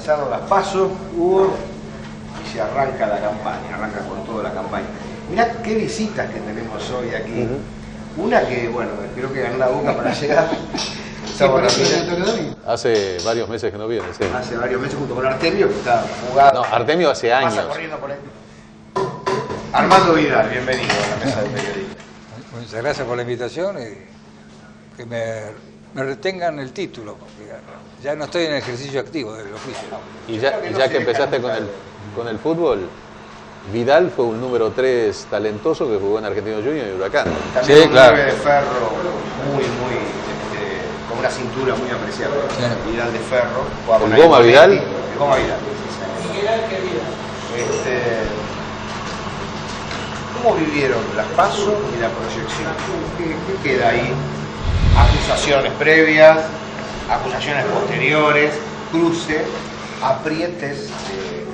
pasaron las PASO, Hugo, y se arranca la campaña, arranca con toda la campaña. Mirá qué visitas que tenemos hoy aquí. Una que, bueno, creo que ganó la Boca para llegar. Hace varios meses que no viene, sí. Hace varios meses junto con Artemio, que está jugado. No, Artemio hace años. Pasa corriendo por ahí. Armando Vidal, bienvenido a la mesa de periodistas. Muchas gracias por la invitación y que me retengan el título, porque ya no estoy en el ejercicio activo del oficio. Y ya que empezaste con el fútbol, Vidal fue un número 3 talentoso que jugó en Argentino Junior y Huracán. También Sí, un claro. 9 de ferro muy, con una cintura muy apreciable. Sí. Vidal de ferro. ¿El Goma Vidal? El Goma Vidal. ¿Cómo vivieron las PASO y la proyección? ¿Qué queda ahí? Acusaciones previas, acusaciones posteriores, cruce, aprietes de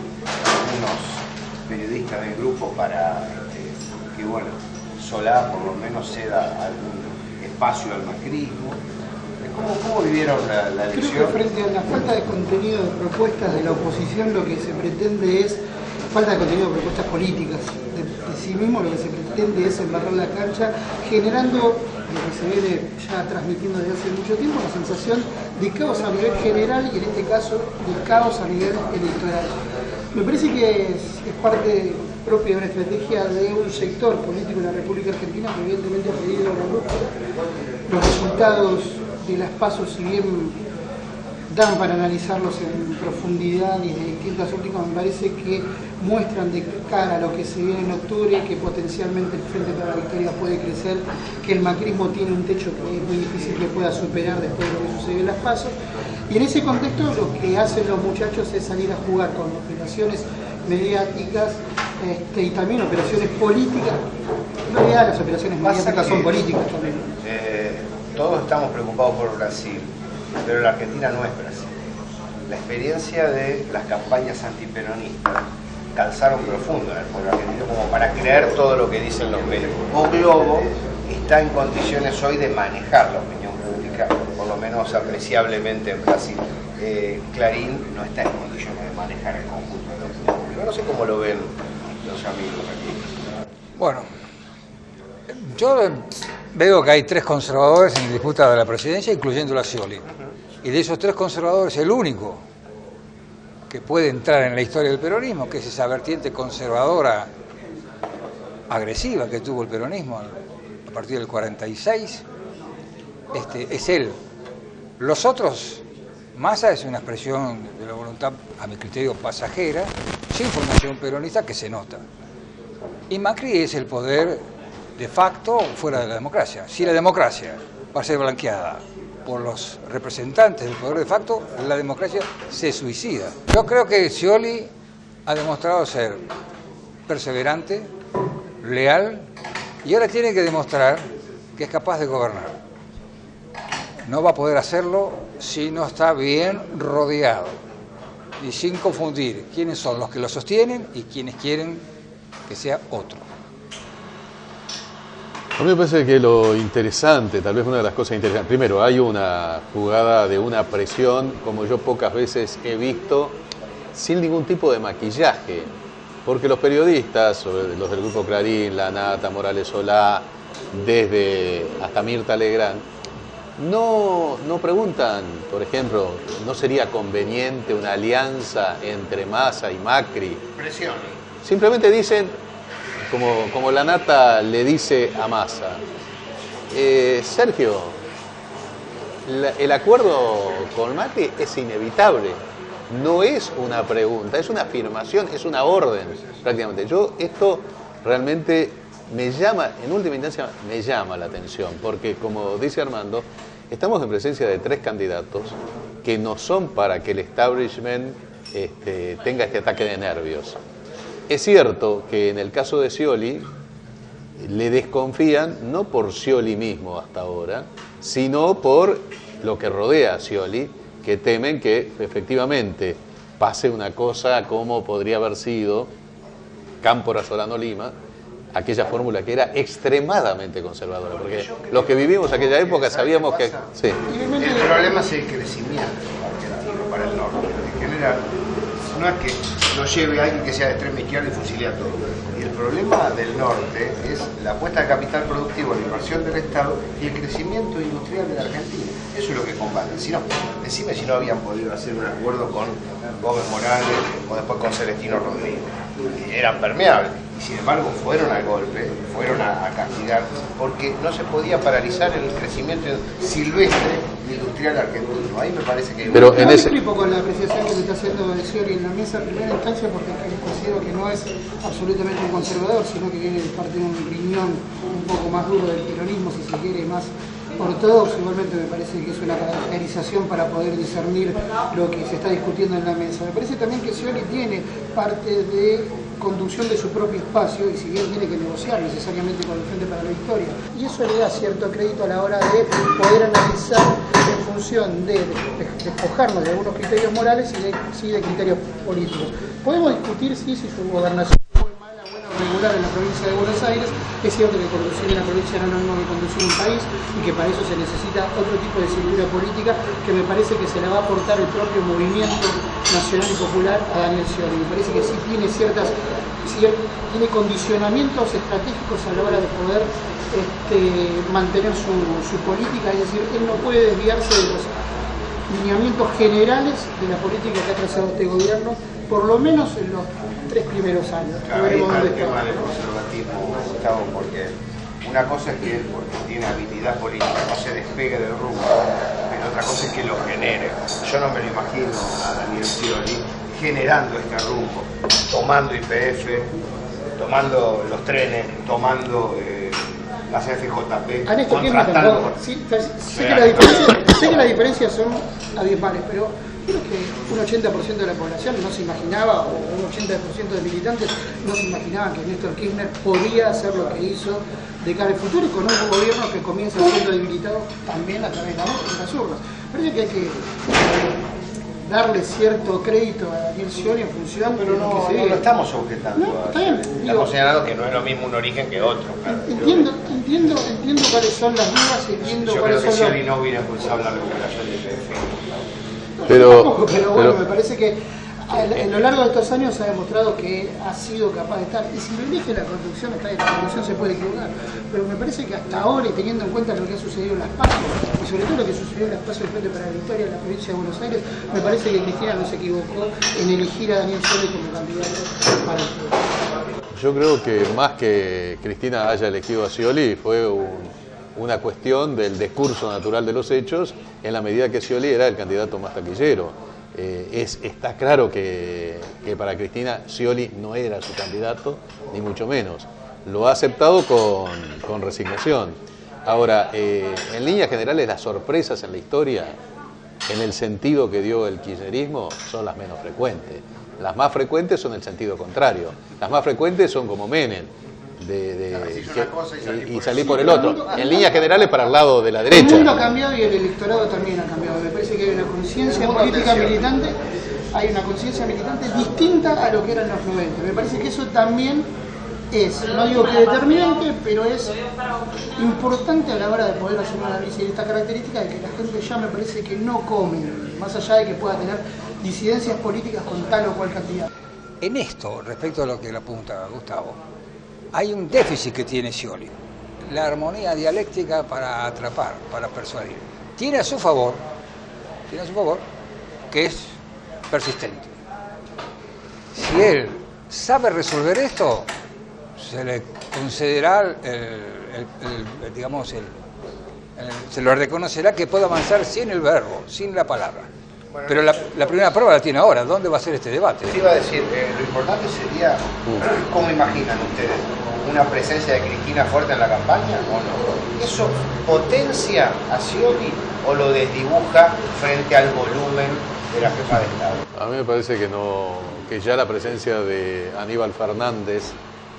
algunos periodistas del grupo para que, bueno, Solá por lo menos ceda algún espacio al macrismo. ¿Cómo vivieron la elección? Creo que frente a la falta de contenido de propuestas de la oposición, lo que se pretende es falta de contenido de propuestas políticas. De sí mismo lo que se pretende es embarrar la cancha, generando lo que se viene ya transmitiendo desde hace mucho tiempo, la sensación de caos a nivel general y en este caso de caos a nivel electoral. Me parece que es parte propia de una estrategia de un sector político en la República Argentina que evidentemente ha pedido a la luz los resultados de las PASO, si bien dan para analizarlos en profundidad y de distintas ópticas, me parece que muestran de cara a lo que se viene en octubre que potencialmente el Frente para la Victoria puede crecer, que el macrismo tiene un techo que es muy difícil que pueda superar después de lo que sucedió en las PASO. Y en ese contexto lo que hacen los muchachos es salir a jugar con operaciones mediáticas y también operaciones políticas. En realidad las operaciones mediáticas son políticas también. Todos estamos preocupados por Brasil, pero la Argentina no es Brasil. La experiencia de las campañas antiperonistas calzaron profundo en el pueblo argentino como para creer todo lo que dicen los medios. O Globo está en condiciones hoy de manejar la opinión pública, por lo menos apreciablemente en Brasil. Clarín no está en condiciones de manejar el conjunto de la opinión pública. No sé cómo lo ven los amigos aquí. Bueno, yo veo que hay 3 conservadores en disputa de la presidencia, incluyendo a Scioli. Y de esos 3 conservadores, el único que puede entrar en la historia del peronismo, que es esa vertiente conservadora agresiva que tuvo el peronismo a partir del 46, es él. Los otros, Massa es una expresión de la voluntad, a mi criterio, pasajera, sin formación peronista que se nota. Y Macri es el poder de facto fuera de la democracia. Si la democracia va a ser blanqueada por los representantes del poder de facto, la democracia se suicida. Yo creo que Scioli ha demostrado ser perseverante, leal, y ahora tiene que demostrar que es capaz de gobernar. No va a poder hacerlo si no está bien rodeado y sin confundir quiénes son los que lo sostienen y quienes quieren que sea otro. A mí me parece que lo interesante, tal vez una de las cosas interesantes, primero hay una jugada de una presión como yo pocas veces he visto, sin ningún tipo de maquillaje, porque los periodistas, los del Grupo Clarín, La Nata, Morales Solá, desde hasta Mirta Legrand, no preguntan, por ejemplo, ¿no sería conveniente una alianza entre Massa y Macri? Presión. Simplemente dicen, como La Nata le dice a Massa, Sergio, el acuerdo con Macri es inevitable, no es una pregunta, es una afirmación, es una orden prácticamente. Esto realmente me llama, en última instancia me llama la atención, porque como dice Armando, estamos en presencia de 3 candidatos que no son para que el establishment tenga este ataque de nervios. Es cierto que en el caso de Scioli le desconfían, no por Scioli mismo hasta ahora, sino por lo que rodea a Scioli, que temen que efectivamente pase una cosa como podría haber sido Cámpora Solano Lima, aquella fórmula que era extremadamente conservadora, porque los que vivimos aquella época sabíamos que... Sí. El problema es el crecimiento argentino para el norte. general no es que lo lleve a alguien que sea de extrema izquierda y fusile a todo. Y el problema del norte es la apuesta de capital productivo, la inversión del Estado y el crecimiento industrial de la Argentina. Eso es lo que combaten. Si no, decime si no habían podido hacer un acuerdo con Gómez Morales o después con Celestino Rodríguez. Eran permeables. Y sin embargo fueron al golpe, fueron a castigar, porque no se podía paralizar el crecimiento silvestre industrial argentino. Ahí me parece que... Pero en ese... un poco la apreciación que me está haciendo de Scioli en la mesa en primera instancia, porque considero que no es absolutamente un conservador, sino que viene de parte de un riñón un poco más duro del peronismo, si se quiere, más ortodoxo. Igualmente me parece que es una caracterización para poder discernir lo que se está discutiendo en la mesa. Me parece también que Scioli tiene parte de conducción de su propio espacio, y si bien tiene que negociar necesariamente con el Frente para la Victoria, y eso le da cierto crédito a la hora de poder analizar en función de despojarnos de algunos criterios morales y de criterios políticos. Podemos discutir si su gobernación fue mala, buena o regular en la provincia de Buenos Aires. Es cierto que conducir en la provincia no es lo mismo que conducir un país, y que para eso se necesita otro tipo de cintura política que me parece que se la va a aportar el propio movimiento nacional y popular a Daniel Scioli. Me parece que sí tiene tiene condicionamientos estratégicos a la hora de poder mantener su política, es decir, él no puede desviarse de los lineamientos generales de la política que ha trazado este gobierno, por lo menos en los 3 primeros años. Claro, ahí está el tema del conservatismo, Gustavo, porque una cosa es que él, porque tiene habilidad política, no se despegue del rumbo, pero otra cosa es que lo genere. Yo no me lo imagino a Daniel Scioli generando este rumbo, tomando YPF, tomando los trenes, tomando las FJP, contratando. Sé que las diferencias son abismales, pero creo que un 80% de la población no se imaginaba, o un 80% de militantes no se imaginaban que Néstor Kirchner podía hacer lo que hizo de cara al futuro, y con un gobierno que comienza siendo debilitado también a través de las urnas. Parece que hay que darle cierto crédito a Daniel Scioli en función pero de lo que se no diga. lo estamos objetando. No, está bien, estamos señalando que no es lo mismo un origen que otro. Claro. Entiendo cuáles son las dudas, entiendo Yo cuáles creo que son Scioli no hubiera impulsado la recuperación de YPF. Pero bueno, me parece que a lo largo de estos años se ha demostrado que ha sido capaz de estar, y si lo elige la conducción, está bien, la conducción se puede equivocar, pero me parece que hasta ahora, y teniendo en cuenta lo que ha sucedido en las PASO, y sobre todo lo que sucedió en las PASO del Frente para la Victoria en la provincia de Buenos Aires, me parece que Cristina no se equivocó en elegir a Daniel Scioli como candidato para el poder. Yo creo que más que Cristina haya elegido a Scioli fue una cuestión del discurso natural de los hechos, en la medida que Scioli era el candidato más taquillero. Está claro que para Cristina Scioli no era su candidato, ni mucho menos. Lo ha aceptado con resignación. Ahora, en líneas generales, las sorpresas en la historia, en el sentido que dio el kirchnerismo, son las menos frecuentes. Las más frecuentes son el sentido contrario. Las más frecuentes son como Menem, y salir por el otro. En líneas generales, para el lado de la derecha. El mundo ha cambiado y el electorado también ha cambiado. Me parece que hay una conciencia política militante, hay una conciencia militante distinta a lo que era en los 90. Me parece que eso también es, no digo que determinante, pero es importante a la hora de poder hacer un análisis de esta característica, de que la gente ya me parece que no come, más allá de que pueda tener disidencias políticas con tal o cual candidato. En esto, respecto a lo que le apunta Gustavo, hay un déficit que tiene Scioli, la armonía dialéctica para atrapar, para persuadir. Tiene a su favor que es persistente. Si él sabe resolver esto, se le concederá se lo reconocerá que puede avanzar sin el verbo, sin la palabra. Bueno, pero la primera prueba la tiene ahora. ¿Dónde va a ser este debate? Te iba a decir, lo importante sería, ¿cómo imaginan ustedes? ¿Una presencia de Cristina fuerte en la campaña o no? ¿Eso potencia a Scioli o lo desdibuja frente al volumen de la jefa de Estado? A mí me parece que no, que ya la presencia de Aníbal Fernández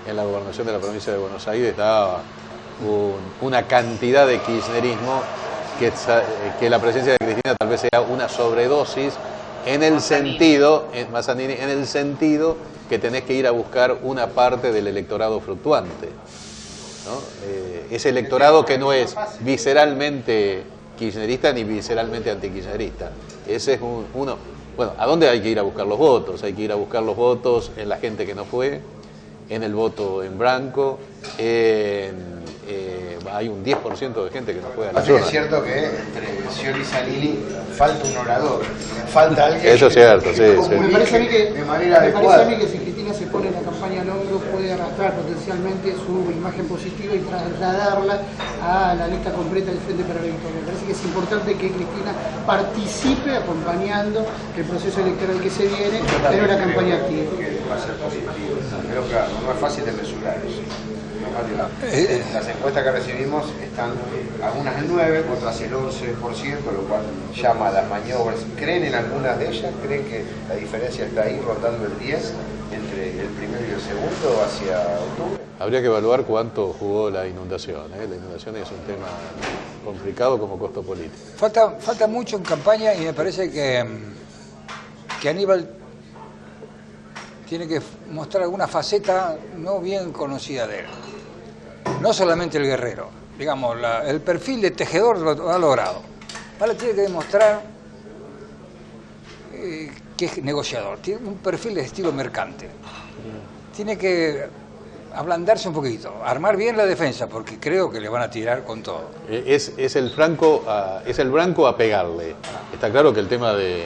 en la gobernación de la provincia de Buenos Aires da una cantidad de kirchnerismo que la presencia de Cristina tal vez sea una sobredosis en el sentido, Mazanini, en el sentido que tenés que ir a buscar una parte del electorado fluctuante, ¿no? Ese electorado que no es visceralmente kirchnerista ni visceralmente antikirchnerista. Ese es uno. Bueno, ¿a dónde hay que ir a buscar los votos? Hay que ir a buscar los votos en la gente que no fue, en el voto en blanco, hay un 10% de gente que no fue a la Así urna. es cierto que entre Scioli y Zanini falta un orador, falta alguien. Eso es cierto, sí, sí. Me parece a mí que, de manera adecuada. si Cristina se pone la campaña al hombro puede arrastrar potencialmente su imagen positiva y trasladarla a la lista completa del Frente para la Victoria. Me parece que es importante que Cristina participe acompañando el proceso electoral que se viene, pero la campaña activa. Que va a ser positivo, pero claro, no es fácil de mesurar eso. Las encuestas que recibimos están algunas el 9, otras el 11%, lo cual llama a las maniobras. ¿Creen en algunas de ellas? ¿Creen que la diferencia está ahí rondando el 10 entre el primero y el segundo hacia octubre? Habría que evaluar cuánto jugó la inundación. La inundación es un tema complicado como costo político. Falta mucho en campaña y me parece que Aníbal tiene que mostrar alguna faceta no bien conocida de él. No solamente el guerrero, digamos, el perfil de tejedor lo ha logrado. Ahora tiene que demostrar que es negociador, tiene un perfil de estilo mercante. Tiene que ablandarse un poquito, armar bien la defensa, porque creo que le van a tirar con todo. Es el blanco a pegarle. Está claro que el tema de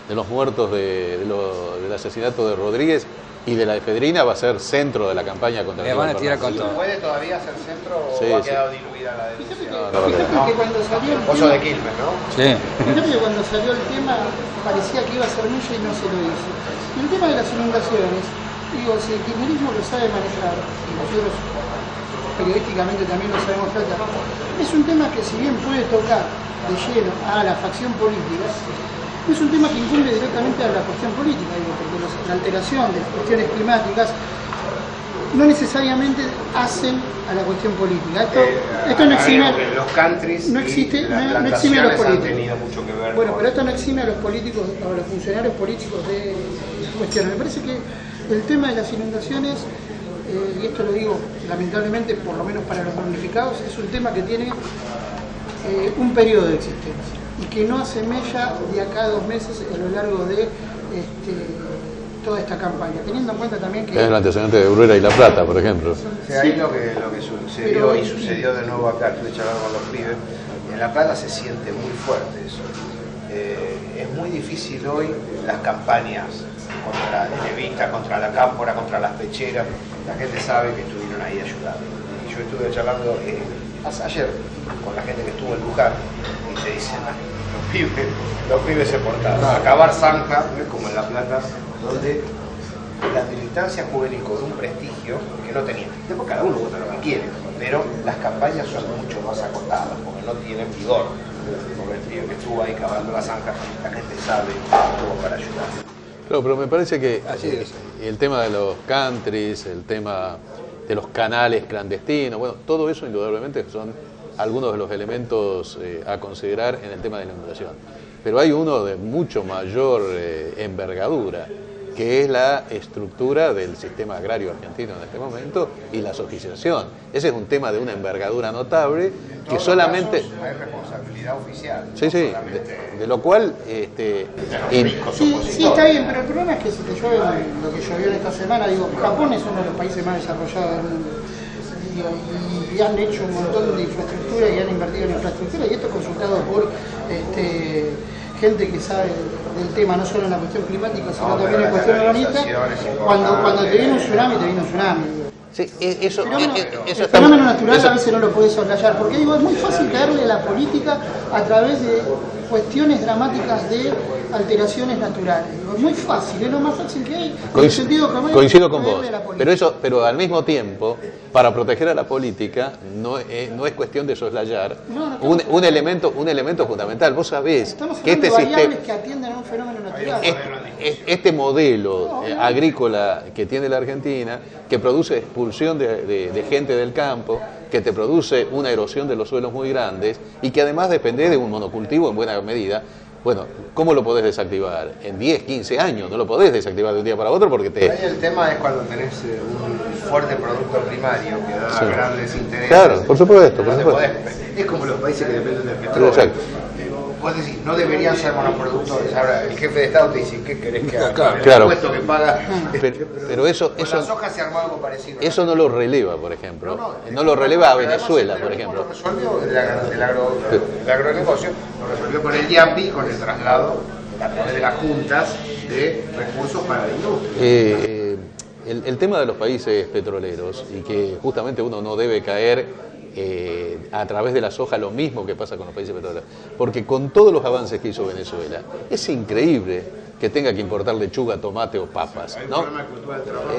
los muertos del asesinato de Rodríguez y de la efedrina va a ser centro de la campaña contra le van a tirar con todo. ¿Puede todavía ser centro o Sí, ha sí. quedado diluida la denuncia? Fíjate que cuando salió el Oso tema, de Quilmes, ¿no? Sí. fíjate que cuando salió el tema parecía que iba a ser mucho y no se lo hizo. Y el tema de las inundaciones, digo, si el kirchnerismo lo sabe manejar, y nosotros periodísticamente también lo sabemos tratar, es un tema que si bien puede tocar de lleno a la facción política, es un tema que incumbe directamente a la cuestión política, digo, porque la alteración de las cuestiones climáticas no necesariamente hacen a la cuestión política. Esto no exime, los countries no existe, y las no exime a los plantaciones han políticos. tenido mucho que ver. Bueno, con- pero esto no exime a los políticos, a los funcionarios políticos de cuestiones. Me parece que el tema de las inundaciones, y esto lo digo lamentablemente, por lo menos para los damnificados, es un tema que tiene un periodo de existencia y que no hace mella de acá a 2 meses a lo largo de toda esta campaña, teniendo en cuenta también que... Es el antecedente de Bruera y La Plata, por ejemplo. Sí, ahí lo que sucedió Pero- y sucedió de nuevo acá, estuve charlando con los pibes, en La Plata se siente muy fuerte eso. Es muy difícil hoy las campañas contra el Evita, contra la Cámpora, contra las pecheras, la gente sabe que estuvieron ahí ayudando. Y yo estuve charlando ayer con la gente que estuvo en Luján y te dicen, los pibes se portaron. Acabar zanja, no es como en La Plata, donde la militancia juvenil con un prestigio que no tenía. Después cada uno vota lo que quiere, pero las campañas son mucho más acotadas porque no tienen vigor. Porque el pibe que estuvo ahí cavando la zanja, la gente sabe que estuvo para ayudar. Claro, pero me parece que Así es. el tema de los countries, el tema de los canales clandestinos, bueno, todo eso indudablemente son algunos de los elementos a considerar en el tema de la inundación. Pero hay uno de mucho mayor envergadura, que es la estructura del sistema agrario argentino en este momento y la sofisticación. Ese es un tema de una envergadura notable En que todos solamente... los casos hay responsabilidad oficial. Sí, no sí, solamente de lo cual... de los ricos Sí, opositores. sí, está bien, pero el problema es que si te llueve lo que llovió en esta semana, digo, Japón es uno de los países más desarrollados del mundo. Digo, y han hecho un montón de infraestructura y han invertido en infraestructura, y esto consultado por gente que sabe del tema, no solo en la cuestión climática, sino No, también pero en cuestión la urbanista. canalización es Cuando importante. te viene un tsunami, te viene un tsunami. Digo. Sí, eso El está... fenómeno natural eso- a veces no lo podés soslayar, porque digo, es muy fácil caerle a la política a través de cuestiones dramáticas de alteraciones naturales. Digo, es muy fácil, es lo más fácil que hay. En el sentido común, Coincido con caerle vos, a la política. pero al mismo tiempo, para proteger a la política, no es cuestión de soslayar No, un elemento fundamental. Vos sabés Estamos que hablando este de variables sistema, que atienden a un fenómeno natural. este modelo agrícola que tiene la Argentina, que produce expulsión de gente del campo, que te produce una erosión de los suelos muy grandes y que además depende de un monocultivo en buena medida. Bueno, ¿cómo lo podés desactivar? En 10, 15 años, no lo podés desactivar de un día para otro porque te... Ahí el tema es cuando tenés un fuerte producto primario que da Sí. grandes intereses. Claro, por supuesto, No por te supuesto. podés- es como los países que dependen del petróleo. Exacto. vos decís, no deberían ser monoproductores. Ahora el jefe de Estado te dice, ¿qué querés que haga? Claro. El Claro. impuesto que paga. Pero eso, Con la soja se armó algo parecido. eso no lo releva, por ejemplo. No lo releva a Venezuela, por ejemplo. Lo resolvió el agronegocio, lo resolvió con el IAPI, con el traslado a través de las juntas de recursos para la industria. El tema de los países petroleros, y que justamente uno no debe caer a través de la soja lo mismo que pasa con los países petroleros, porque con todos los avances que hizo Venezuela, es increíble que tenga que importar lechuga, tomate o papas, ¿no?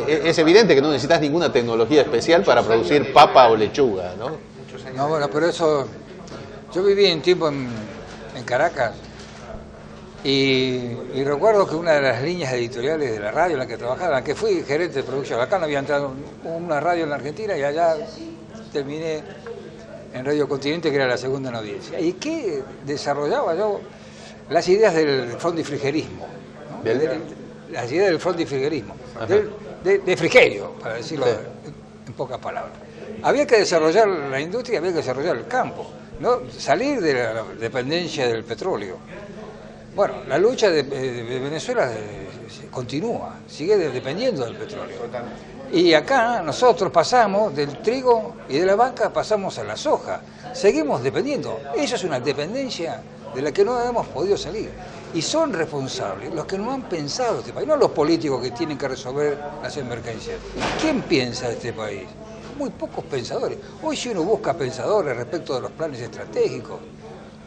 Es evidente que no necesitas ninguna tecnología especial para producir papa o lechuga, ¿no? No, bueno, pero eso... Yo viví un tiempo en Caracas y recuerdo que una de las líneas editoriales de la radio en la que trabajaba, en la que fui gerente de producción, acá no había entrado una radio en la Argentina y allá terminé en Radio Continente, que era la segunda en audiencia. ¿Y qué desarrollaba yo? Las ideas del frondifrigerismo, ¿no? Las ideas del frondifrigerismo, de frigerio, para decirlo en pocas palabras. Había que desarrollar la industria, había que desarrollar el campo, ¿no? Salir de la dependencia del petróleo. Bueno, la lucha de Venezuela continúa, sigue dependiendo del petróleo. Y acá nosotros pasamos del trigo y de la vaca, pasamos a la soja. Seguimos dependiendo. Eso es una dependencia de la que no hemos podido salir. Y son responsables los que no han pensado este país, no los políticos que tienen que resolver las emergencias. ¿Quién piensa de este país? Muy pocos pensadores. Hoy si uno busca pensadores respecto de los planes estratégicos,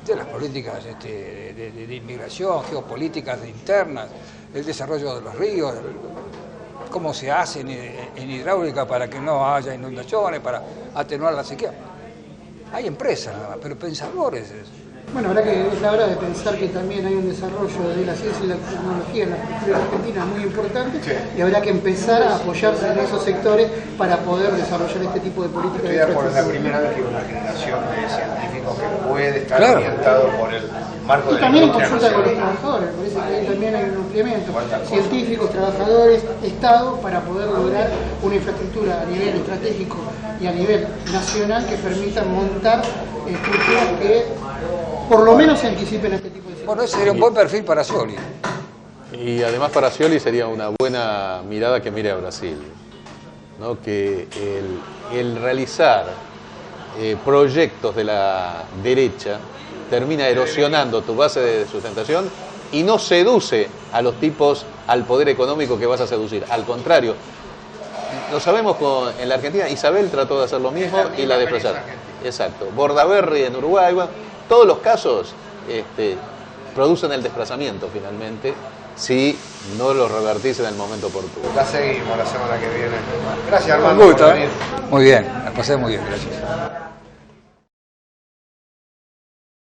de las políticas de inmigración, geopolíticas internas, el desarrollo de los ríos, cómo se hace en hidráulica para que no haya inundaciones, para atenuar la sequía. Hay empresas nada más, pero pensadores. Bueno, ahora que es la hora de pensar que también hay un desarrollo de la ciencia y la tecnología en la cultura argentina muy importante, y habrá que empezar a apoyarse en esos sectores para poder desarrollar este tipo de políticas. Estoy de acuerdo, es la primera vez que hay una generación de científicos que puede estar orientado por el marco de y la también en industria consulta con los nacional. trabajadores, me parece que ahí también hay un ampliamiento. Científicos, trabajadores, Estado, para poder lograr una infraestructura a nivel estratégico y a nivel nacional que permitan montar estructuras que por lo menos se anticipen a este tipo de situaciones. Bueno, ese sería un buen perfil para Scioli. Y además para Scioli sería una buena mirada que mire a Brasil, ¿no? Que el realizar proyectos de la derecha termina erosionando tu base de sustentación y no seduce a los tipos al poder económico que vas a seducir. Al contrario, lo sabemos en la Argentina, Isabel trató de hacer lo mismo y la desplazaron. Exacto. Bordaberry en Uruguay, bueno, todos los casos producen el desplazamiento finalmente si no los revertís en el momento oportuno. La seguimos la semana que viene. Gracias, Armando. Muy bien, la pasé muy bien, gracias.